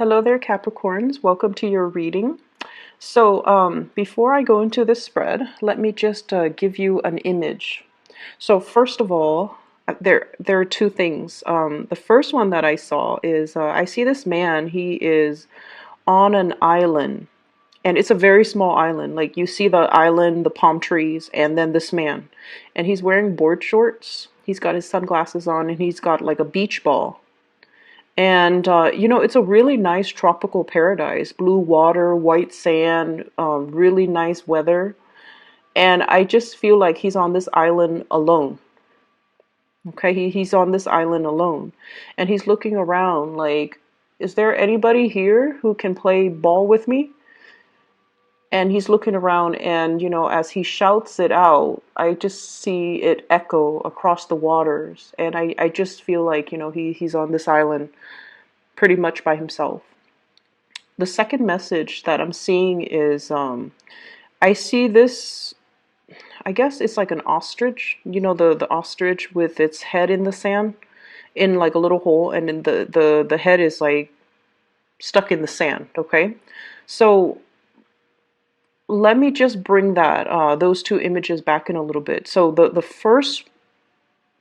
Hello there, Capricorns. Welcome to your reading. So, before I go into this spread, let me just give you an image. So, first of all, there are two things. The first one that I saw is I see this man. He is on an island, and it's a very small island. Like you see the island, the palm trees, and then this man, and he's wearing board shorts. He's got his sunglasses on, and he's got like a beach ball. And, it's a really nice tropical paradise. Blue water, white sand, really nice weather. And I just feel like he's on this island alone. Okay, he's on this island alone. And he's looking around like, is there anybody here who can play ball with me? And he's looking around, and, as he shouts it out, I just see it echo across the waters. And I just feel like, he's on this island pretty much by himself. The second message that I'm seeing is I see this, I guess it's like an ostrich, the ostrich with its head in the sand, in like a little hole, and then the head is like stuck in the sand, okay? So let me just bring those two images back in a little bit. So the first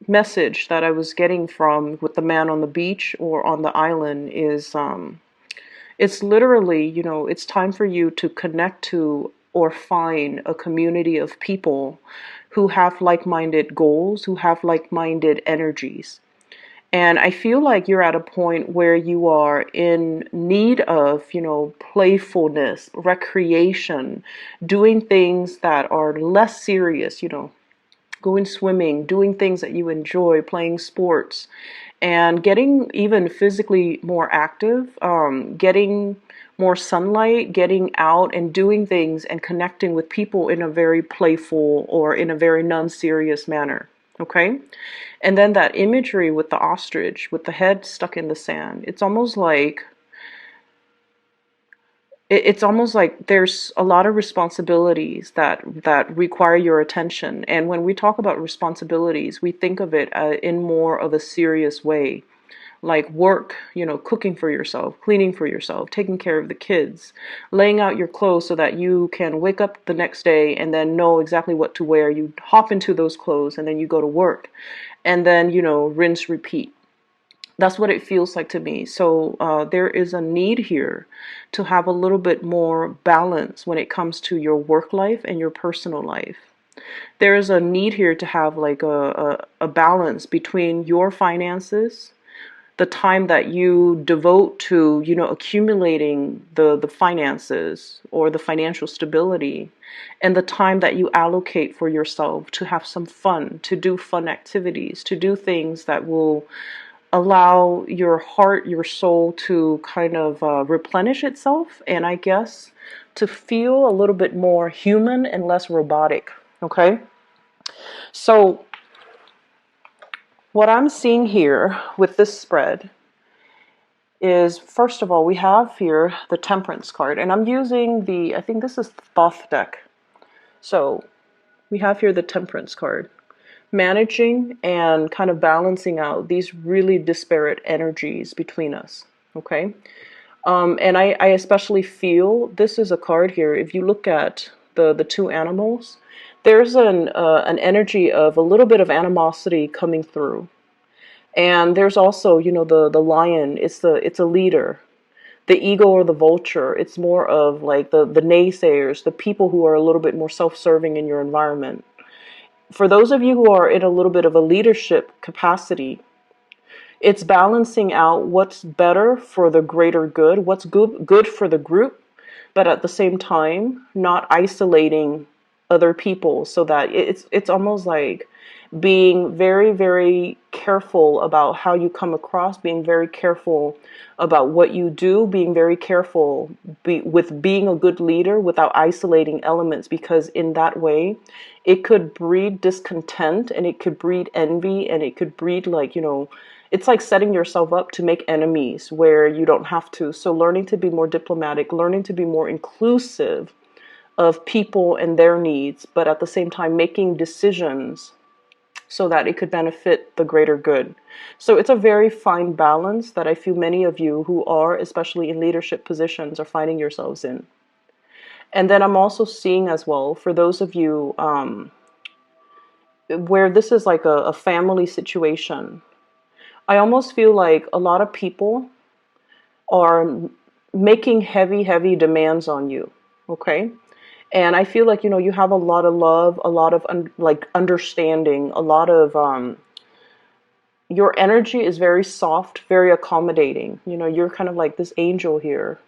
message that I was getting from with the man on the beach or on the island is it's literally, it's time for you to connect to or find a community of people who have like-minded goals, who have like-minded energies. And I feel like you're at a point where you are in need of, playfulness, recreation, doing things that are less serious, going swimming, doing things that you enjoy, playing sports, and getting even physically more active, getting more sunlight, getting out and doing things and connecting with people in a very playful or in a very non-serious manner. Okay? And then that imagery with the ostrich, with the head stuck in the sand, it's almost like there's a lot of responsibilities that require your attention. And when we talk about responsibilities, we think of it in more of a serious way, like work, cooking for yourself, cleaning for yourself, taking care of the kids, laying out your clothes so that you can wake up the next day and then know exactly what to wear. You hop into those clothes and then you go to work, and then, rinse, repeat. That's what it feels like to me. So there is a need here to have a little bit more balance when it comes to your work life and your personal life. There is a need here to have like a balance between your finances, the time that you devote to, accumulating the finances or the financial stability, and the time that you allocate for yourself to have some fun, to do fun activities, to do things that will allow your heart, your soul to kind of replenish itself, and I guess to feel a little bit more human and less robotic. Okay? So, what I'm seeing here with this spread is, first of all, we have here the Temperance card, and I'm using I think this is Thoth deck. So, we have here the Temperance card, managing and kind of balancing out these really disparate energies between us. Okay? And I especially feel this is a card here. If you look at the two animals, there's an energy of a little bit of animosity coming through. And there's also, the lion, it's a leader. The eagle or the vulture, it's more of like the naysayers, the people who are a little bit more self-serving in your environment. For those of you who are in a little bit of a leadership capacity, it's balancing out what's better for the greater good, what's good for the group, but at the same time, not isolating other people, so that it's almost like being very, very careful about how you come across, being very careful about what you do, being very careful with being a good leader without isolating elements, because in that way, it could breed discontent, and it could breed envy, and it could breed it's like setting yourself up to make enemies where you don't have to. So learning to be more diplomatic, learning to be more inclusive of people and their needs, but at the same time making decisions so that it could benefit the greater good. So it's a very fine balance that I feel many of you who are, especially in leadership positions, are finding yourselves in. And then I'm also seeing as well, for those of you where this is like a family situation, I almost feel like a lot of people are making heavy, heavy demands on you. Okay. And I feel like, you have a lot of love, a lot of like understanding, a lot of, your energy is very soft, very accommodating. You're kind of like this angel here,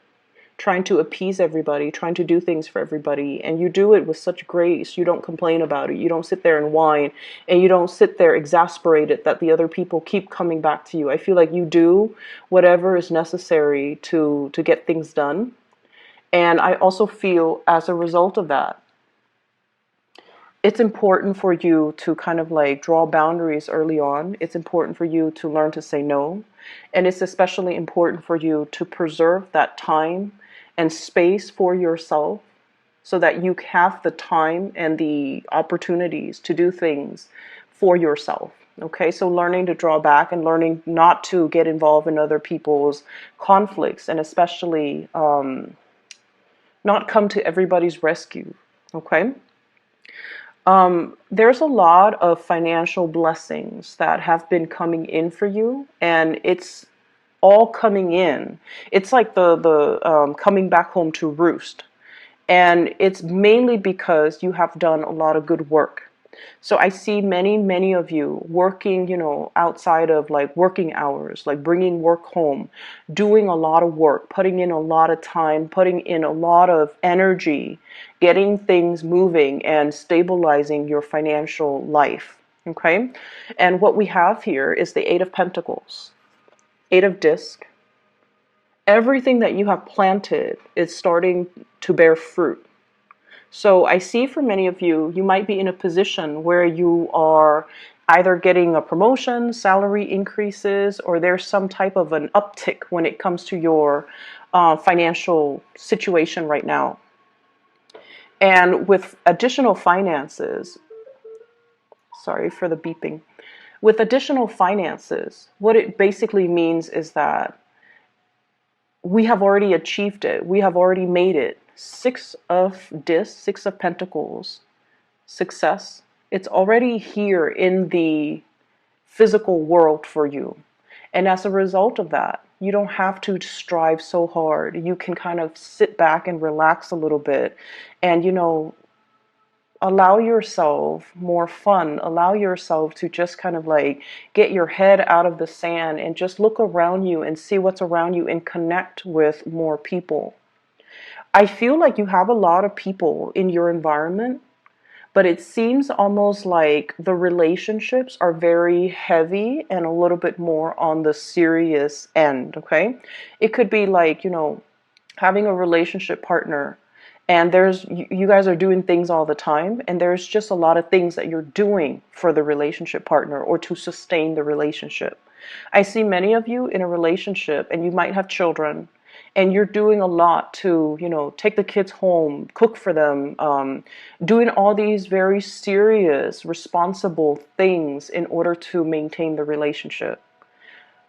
trying to appease everybody, trying to do things for everybody. And you do it with such grace. You don't complain about it. You don't sit there and whine, and you don't sit there exasperated that the other people keep coming back to you. I feel like you do whatever is necessary to get things done. And I also feel as a result of that, it's important for you to kind of like draw boundaries early on. It's important for you to learn to say no. And it's especially important for you to preserve that time and space for yourself so that you have the time and the opportunities to do things for yourself. Okay, so learning to draw back and learning not to get involved in other people's conflicts, and especially not come to everybody's rescue. Okay. There's a lot of financial blessings that have been coming in for you, and it's all coming in. It's like the coming back home to roost, and it's mainly because you have done a lot of good work. So I see many, many of you working, outside of like working hours, like bringing work home, doing a lot of work, putting in a lot of time, putting in a lot of energy, getting things moving and stabilizing your financial life. Okay. And what we have here is the Eight of Pentacles, Eight of Disc. Everything that you have planted is starting to bear fruit. So I see for many of you, you might be in a position where you are either getting a promotion, salary increases, or there's some type of an uptick when it comes to your financial situation right now. And with additional finances, sorry for the beeping, with additional finances, what it basically means is that we have already achieved it. We have already made it. Six of Discs, Six of Pentacles, success. It's already here in the physical world for you. And as a result of that, you don't have to strive so hard. You can kind of sit back and relax a little bit and, allow yourself more fun. Allow yourself to just kind of like get your head out of the sand and just look around you and see what's around you and connect with more people. I feel like you have a lot of people in your environment, but it seems almost like the relationships are very heavy and a little bit more on the serious end, okay? It could be like, having a relationship partner and you guys are doing things all the time, and there's just a lot of things that you're doing for the relationship partner or to sustain the relationship. I see many of you in a relationship and you might have children, and you're doing a lot to, take the kids home, cook for them, doing all these very serious, responsible things in order to maintain the relationship.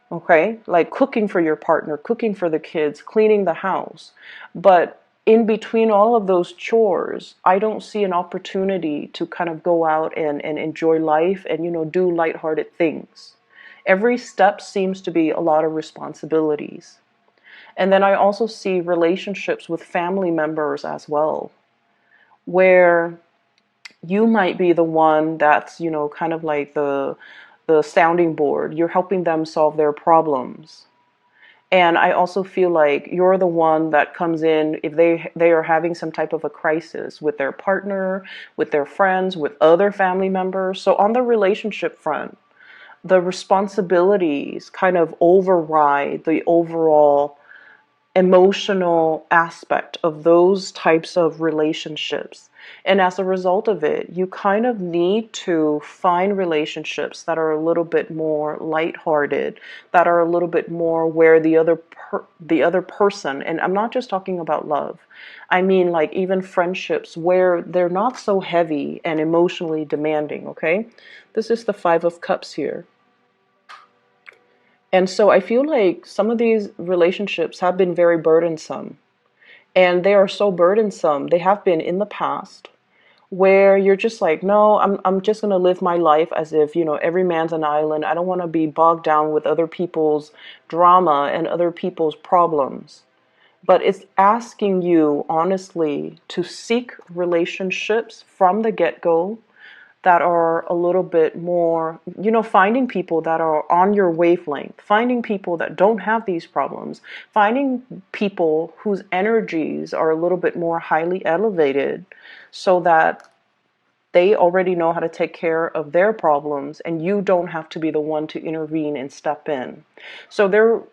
Okay? Like cooking for your partner, cooking for the kids, cleaning the house. But in between all of those chores, I don't see an opportunity to kind of go out and enjoy life and, do lighthearted things. Every step seems to be a lot of responsibilities. And then I also see relationships with family members as well, where you might be the one that's, kind of like the sounding board. You're helping them solve their problems. And I also feel like you're the one that comes in if they are having some type of a crisis with their partner, with their friends, with other family members. So on the relationship front, the responsibilities kind of override the overall emotional aspect of those types of relationships. And as a result of it, you kind of need to find relationships that are a little bit more lighthearted, that are a little bit more where the other person, and I'm not just talking about love. I mean like even friendships where they're not so heavy and emotionally demanding, okay? This is the 5 of Cups here. And so I feel like some of these relationships have been very burdensome. And they are so burdensome. They have been in the past where you're just like, no, I'm just going to live my life as if, every man's an island. I don't want to be bogged down with other people's drama and other people's problems. But it's asking you, honestly, to seek relationships from the get-go that are a little bit more, finding people that are on your wavelength, finding people that don't have these problems, finding people whose energies are a little bit more highly elevated so that they already know how to take care of their problems and you don't have to be the one to intervene and step in. So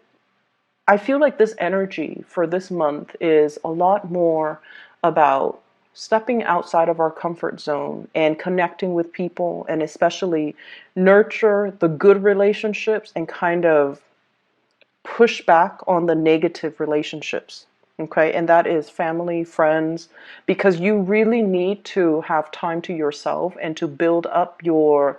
I feel like this energy for this month is a lot more about stepping outside of our comfort zone and connecting with people, and especially nurture the good relationships and kind of push back on the negative relationships. Okay, and that is family, friends, because you really need to have time to yourself and to build up your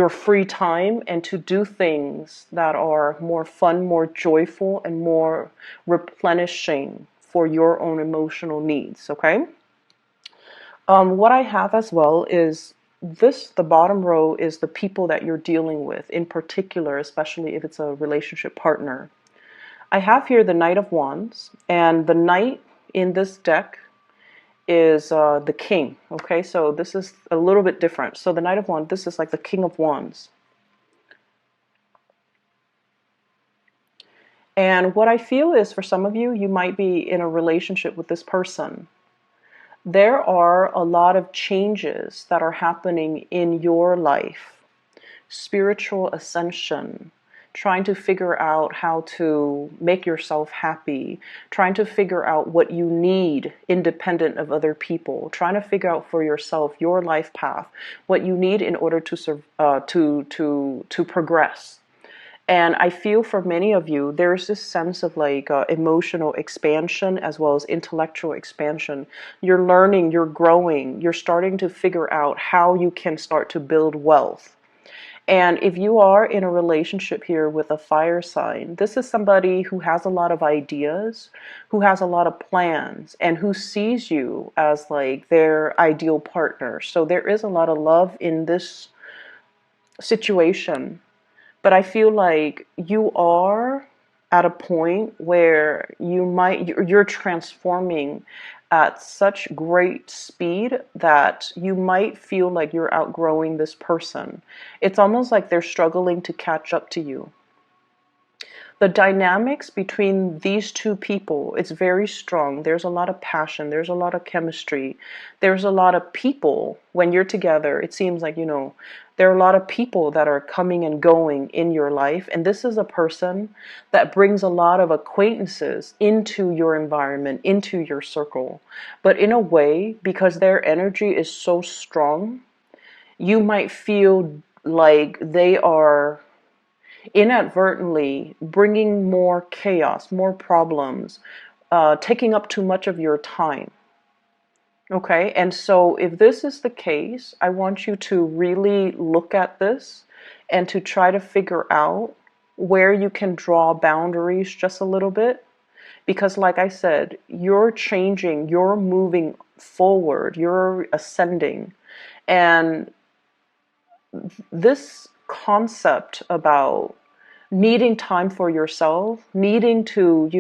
free time and to do things that are more fun, more joyful, and more replenishing for your own emotional needs, okay? What I have as well is the bottom row is the people that you're dealing with, in particular, especially if it's a relationship partner. I have here the Knight of Wands, and the Knight in this deck is the King. Okay, so this is a little bit different. So the Knight of Wands, this is like the King of Wands. And what I feel is for some of you, you might be in a relationship with this person. There are a lot of changes that are happening in your life. Spiritual ascension, trying to figure out how to make yourself happy, trying to figure out what you need independent of other people, trying to figure out for yourself your life path, what you need in order to progress. And I feel for many of you, there's this sense of like emotional expansion as well as intellectual expansion. You're learning, you're growing, you're starting to figure out how you can start to build wealth. And if you are in a relationship here with a fire sign, this is somebody who has a lot of ideas, who has a lot of plans, and who sees you as like their ideal partner. So there is a lot of love in this situation. But I feel like you are at a point where you're transforming at such great speed that you might feel like you're outgrowing this person. It's almost like they're struggling to catch up to you. The dynamics between these two people, it's very strong. There's a lot of passion. There's a lot of chemistry. There's a lot of people when you're together. It seems like, there are a lot of people that are coming and going in your life. And this is a person that brings a lot of acquaintances into your environment, into your circle. But in a way, because their energy is so strong, you might feel like they are inadvertently bringing more chaos, more problems, taking up too much of your time. Okay, and so if this is the case, I want you to really look at this and to try to figure out where you can draw boundaries just a little bit. Because like I said, you're changing, you're moving forward, you're ascending. And this concept about needing time for yourself, needing to,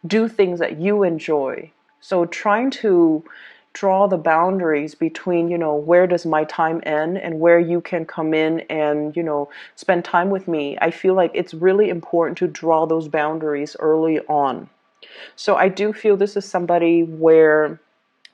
do things that you enjoy. So trying to draw the boundaries between, where does my time end and where you can come in and, spend time with me. I feel like it's really important to draw those boundaries early on. So I do feel this is somebody where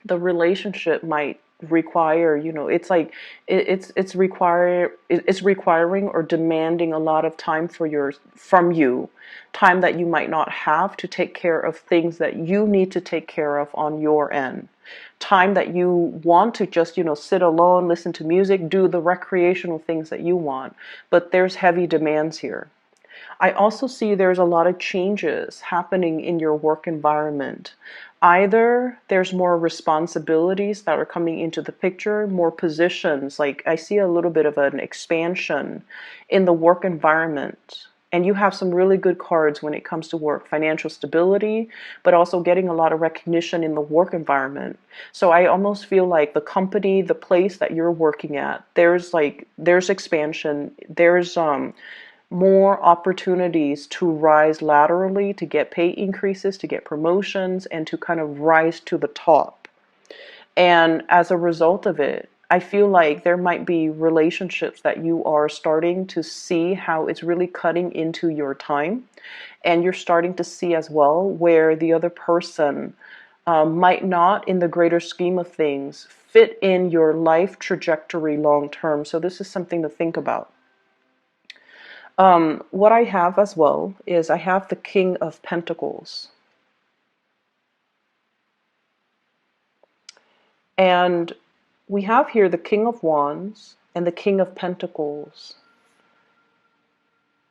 the relationship might require, it's like it's requiring or demanding a lot of time from you, time that you might not have to take care of things that you need to take care of on your end, time that you want to just, sit alone, listen to music, do the recreational things that you want, but there's heavy demands here. I also see there's a lot of changes happening in your work environment. Either there's more responsibilities that are coming into the picture, more positions, like I see a little bit of an expansion in the work environment. And you have some really good cards when it comes to work, financial stability, but also getting a lot of recognition in the work environment. So I almost feel like the company, the place that you're working at, there's expansion, there's more opportunities to rise laterally, to get pay increases, to get promotions, and to kind of rise to the top. And as a result of it, I feel like there might be relationships that you are starting to see how it's really cutting into your time. And you're starting to see as well where the other person might not, in the greater scheme of things, fit in your life trajectory long term. So this is something to think about. What I have as well is I have the King of Pentacles. And we have here the King of Wands and the King of Pentacles.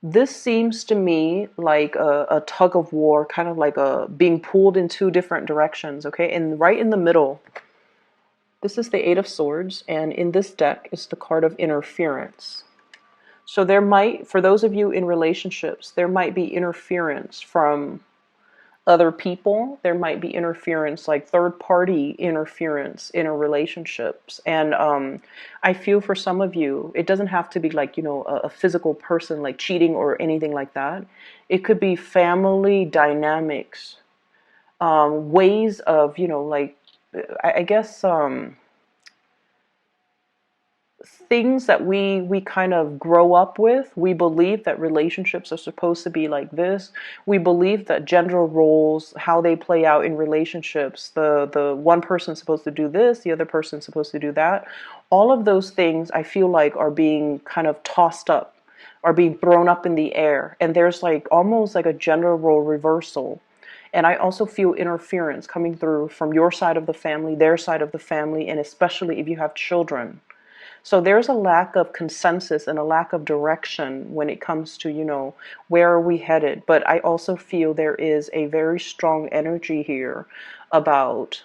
This seems to me like a tug of war, kind of like a being pulled in two different directions, okay? And right in the middle, this is the Eight of Swords, and in this deck is the card of interference. So there might, for those of you in relationships, there might be interference from other people. There might be interference, like third party interference in a relationships. And I feel for some of you, it doesn't have to be like, a physical person like cheating or anything like that. It could be family dynamics, ways of, like, I guess, things that we kind of grow up with. We believe that relationships are supposed to be like this. We believe that gender roles, how they play out in relationships, the one person's supposed to do this, the other person's supposed to do that. All of those things I feel like are being kind of tossed up, are being thrown up in the air, and there's like almost like a gender role reversal. And I also feel interference coming through from your side of the family, their side of the family, and especially if you have children. So there's a lack of consensus and a lack of direction when it comes to, where are we headed? But I also feel there is a very strong energy here about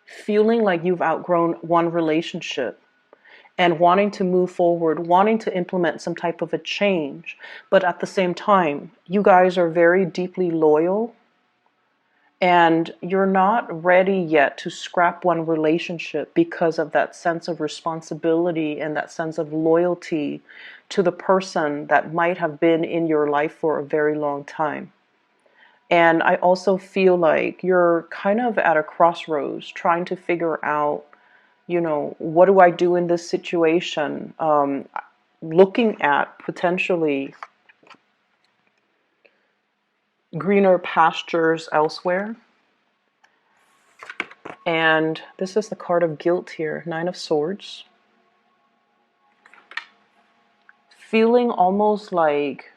feeling like you've outgrown one relationship and wanting to move forward, wanting to implement some type of a change. But at the same time, you guys are very deeply loyal. And you're not ready yet to scrap one relationship because of that sense of responsibility and that sense of loyalty to the person that might have been in your life for a very long time. And I also feel like you're kind of at a crossroads trying to figure out, what do I do in this situation? Looking at potentially greener pastures elsewhere. And this is the card of guilt here, Nine of Swords. Feeling almost like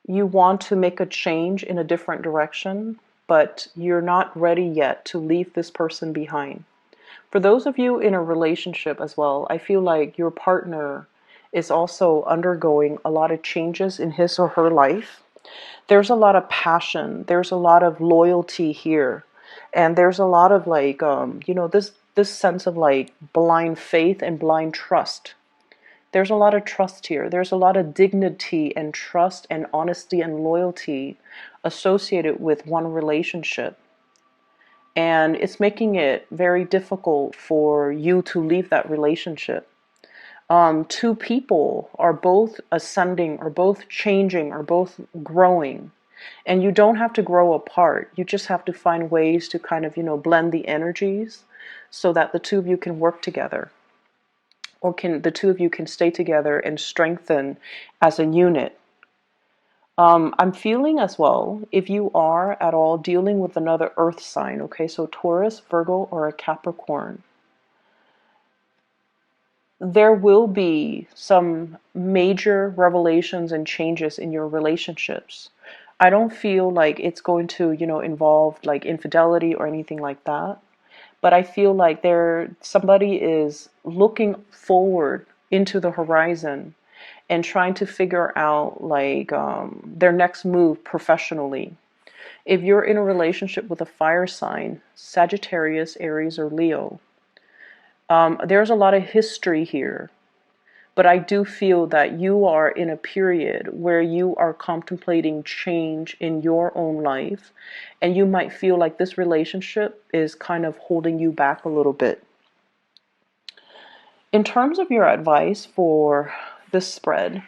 you want to make a change in a different direction, but you're not ready yet to leave this person behind. For those of you in a relationship as well, I feel like your partner is also undergoing a lot of changes in his or her life. There's a lot of passion. There's a lot of loyalty here. And there's a lot of like, this sense of like blind faith and blind trust. There's a lot of trust here. There's a lot of dignity and trust and honesty and loyalty associated with one relationship. And it's making it very difficult for you to leave that relationship. Two people are both ascending, or both changing, or both growing. And you don't have to grow apart. You just have to find ways to kind of, blend the energies so that the two of you can work together. Or the two of you can stay together and strengthen as a unit. I'm feeling as well, if you are at all dealing with another earth sign, okay, so Taurus, Virgo, or a Capricorn, there will be some major revelations and changes in your relationships. I don't feel like it's going to, involve like infidelity or anything like that. But I feel like somebody is looking forward into the horizon and trying to figure out like their next move professionally. If you're in a relationship with a fire sign, Sagittarius, Aries, or Leo, there's a lot of history here. But I do feel that you are in a period where you are contemplating change in your own life, and you might feel like this relationship is kind of holding you back a little bit. In terms of your advice for this spread,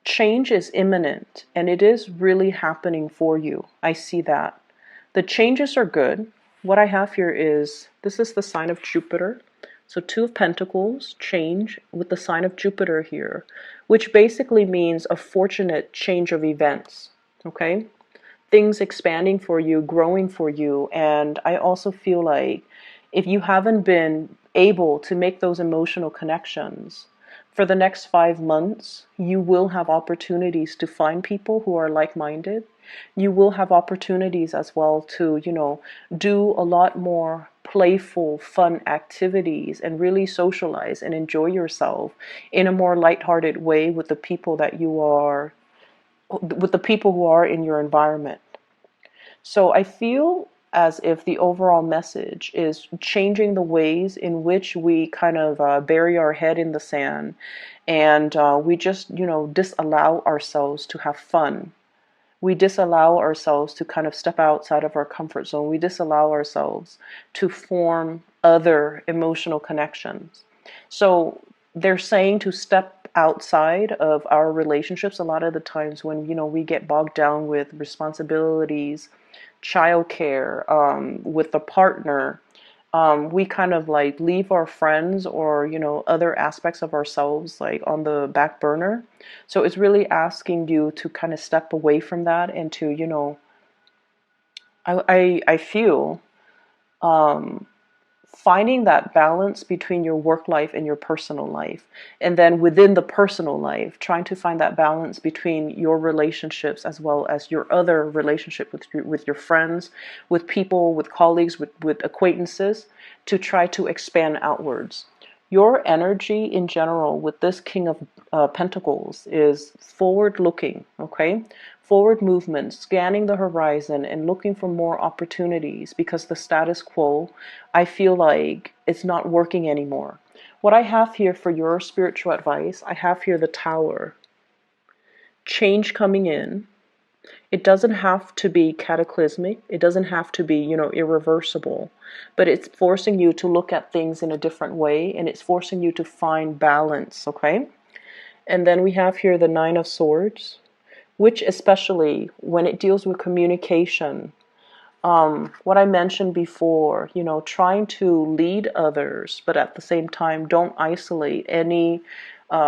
change is imminent and it is really happening for you. I see that. The changes are good. What I have here is this is the sign of Jupiter. So Two of Pentacles, change with the sign of Jupiter here, which basically means a fortunate change of events. Okay? Things expanding for you, growing for you. And I also feel like if you haven't been able to make those emotional connections, for the next 5 months, you will have opportunities to find people who are like-minded. You will have opportunities as well to, do a lot more playful, fun activities and really socialize and enjoy yourself in a more lighthearted way with the people who are in your environment. So I feel as if the overall message is changing the ways in which we kind of bury our head in the sand, and we just, disallow ourselves to have fun. We disallow ourselves to kind of step outside of our comfort zone. We disallow ourselves to form other emotional connections. So they're saying to step outside of our relationships a lot of the times when, we get bogged down with responsibilities, childcare, with a partner. We kind of like leave our friends or, other aspects of ourselves like on the back burner. So it's really asking you to kind of step away from that and to, I feel finding that balance between your work life and your personal life. And then within the personal life, trying to find that balance between your relationships as well as your other relationship with your friends, with people, with colleagues, with acquaintances, to try to expand outwards. Your energy in general with this King of Pentacles is forward looking, okay? Forward movement, scanning the horizon and looking for more opportunities because the status quo, I feel like it's not working anymore. What I have here for your spiritual advice, I have here the Tower. Change coming in. It doesn't have to be cataclysmic. It doesn't have to be, irreversible. But it's forcing you to look at things in a different way, and it's forcing you to find balance, okay? And then we have here the Nine of Swords, which especially when it deals with communication, what I mentioned before, trying to lead others, but at the same time, don't isolate any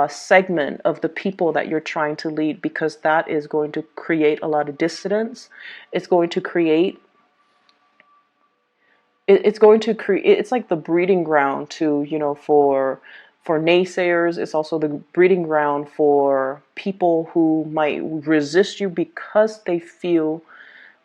segment of the people that you're trying to lead, because that is going to create a lot of dissonance. It's going to create it's like the breeding ground to, for naysayers. It's also the breeding ground for people who might resist you because they feel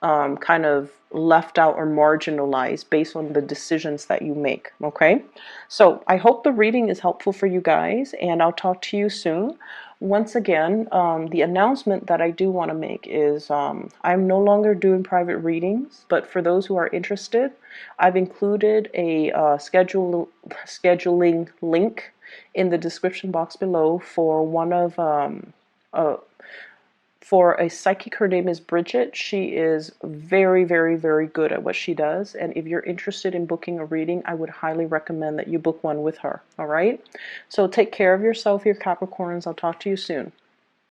kind of left out or marginalized based on the decisions that you make. Okay, so I hope the reading is helpful for you guys, and I'll talk to you soon. Once again, the announcement that I do want to make is I'm no longer doing private readings, but for those who are interested, I've included a scheduling link in the description box below for one of uh, for a psychic. Her name is Bridget. She is very, very, very good at what she does. And if you're interested in booking a reading, I would highly recommend that you book one with her. All right? So take care of yourself, your Capricorns. I'll talk to you soon.